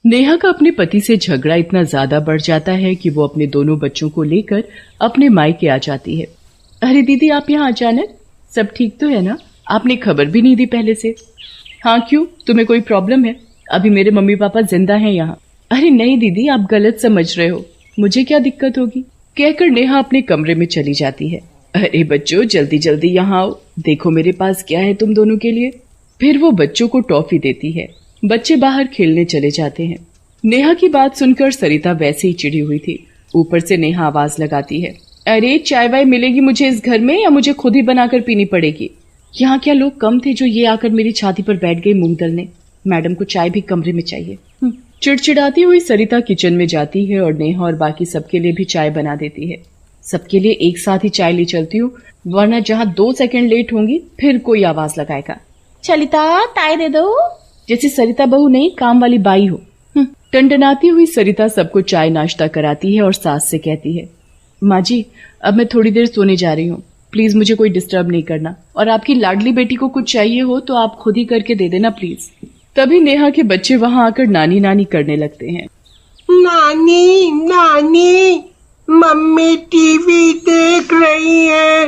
नेहा का अपने पति से झगड़ा इतना ज्यादा बढ़ जाता है कि वो अपने दोनों बच्चों को लेकर अपने मायके आ जाती है। अरे दीदी, आप यहाँ अचानक? सब ठीक तो है ना? आपने खबर भी नहीं दी पहले से। हाँ क्यों, तुम्हें कोई प्रॉब्लम है? अभी मेरे मम्मी पापा जिंदा हैं यहाँ। अरे नहीं दीदी, आप गलत समझ रहे हो, मुझे क्या दिक्कत होगी, कहकर नेहा अपने कमरे में चली जाती है। अरे बच्चों, जल्दी जल्दी यहाँ आओ, देखो मेरे पास क्या है तुम दोनों के लिए। फिर वो बच्चों को टॉफी देती है। बच्चे बाहर खेलने चले जाते हैं। नेहा की बात सुनकर सरिता वैसे ही चिढ़ी हुई थी। ऊपर से नेहा आवाज लगाती है, अरे चाय वाय मिलेगी मुझे इस घर में या मुझे खुद ही बनाकर पीनी पड़ेगी? यहाँ क्या लोग कम थे जो ये आकर मेरी छाती पर बैठ गई मूंग दलने? मैडम को चाय भी कमरे में चाहिए। चिड़चिड़ाती हुई सरिता किचन में जाती है और नेहा और बाकी सबके लिए भी चाय बना देती है। सबके लिए एक साथ ही चाय ले चलती हूँ, वरना जहाँ 2 सेकंड लेट होंगी फिर कोई आवाज लगाएगा, सरिता चाय दे दो, जैसे सरिता बहू नहीं काम वाली बाई हो। टंडनाती हुई सरिता सबको चाय नाश्ता कराती है और सास से कहती है, माँ जी अब मैं थोड़ी देर सोने जा रही हूँ, प्लीज मुझे कोई डिस्टर्ब नहीं करना, और आपकी लाडली बेटी को कुछ चाहिए हो तो आप खुद ही करके दे देना प्लीज। तभी नेहा के बच्चे वहाँ आकर नानी नानी करने लगते हैं। नानी नानी, मम्मी टीवी देख रही है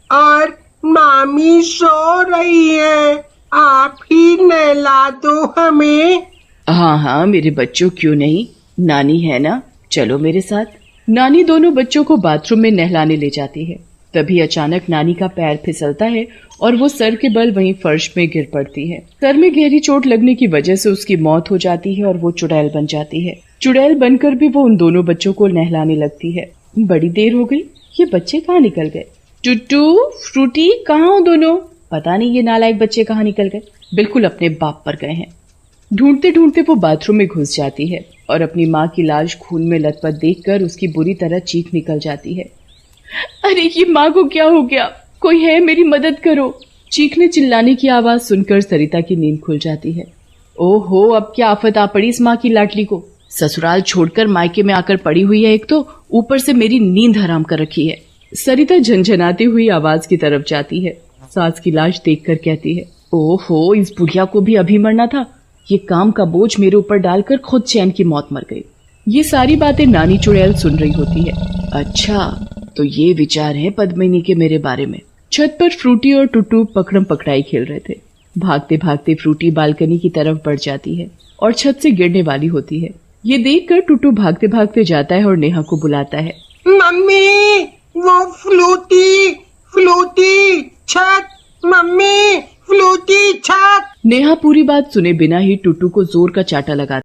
और मामी सो रही है, आप ही नहला दो हमें। हाँ हाँ मेरे बच्चों, क्यों नहीं, नानी है ना, चलो मेरे साथ। नानी दोनों बच्चों को बाथरूम में नहलाने ले जाती है। तभी अचानक नानी का पैर फिसलता है और वो सर के बल वहीं फर्श में गिर पड़ती है। सर में गहरी चोट लगने की वजह से उसकी मौत हो जाती है और वो चुड़ैल बन जाती है। चुड़ैल बनकर भी वो उन दोनों बच्चों को नहलाने लगती है। बड़ी देर हो गई, ये बच्चे कहाँ निकल गए? टुट्टू, फ्रूटी, कहाँ हो दोनों? पता नहीं ये नालायक बच्चे कहाँ निकल गए, बिल्कुल अपने बाप पर गए हैं। ढूंढते ढूंढते वो बाथरूम में घुस जाती है और अपनी माँ की लाश खून में लथपथ देखकर उसकी बुरी तरह चीख निकल जाती है। अरे ये माँ को क्या हो गया, कोई है, मेरी मदद करो। चीखने चिल्लाने की आवाज सुनकर सरिता की नींद खुल जाती है। ओहो, अब क्या आफत आ पड़ी इस माँ की लाडली को, ससुराल छोड़कर मायके में आकर पड़ी हुई है, एक तो ऊपर से मेरी नींद हराम कर रखी है। सरिता झंझनाती हुई आवाज की तरफ जाती है। सास की लाश देखकर कहती है, ओहो, इस बुढ़िया को भी अभी मरना था, ये काम का बोझ मेरे ऊपर डालकर खुद चैन की मौत मर गई। ये सारी बातें नानी चुड़ैल सुन रही होती है। अच्छा, तो ये विचार है पद्मिनी के मेरे बारे में। छत पर फ्रूटी और टुट्टू पकड़म पकड़ाई खेल रहे थे। भागते भागते फ्रूटी बालकनी की तरफ बढ़ जाती है और छत से गिरने वाली होती है। ये देखकर टुट्टू भागते भागते जाता है और नेहा को बुलाता है, मम्मी वो फ्लूटी फ्लूटी छत, मम्मी फ्लूटी छत। नेहा पूरी बात सुने बिना ही टुट्टू को जोर का चाटा लगा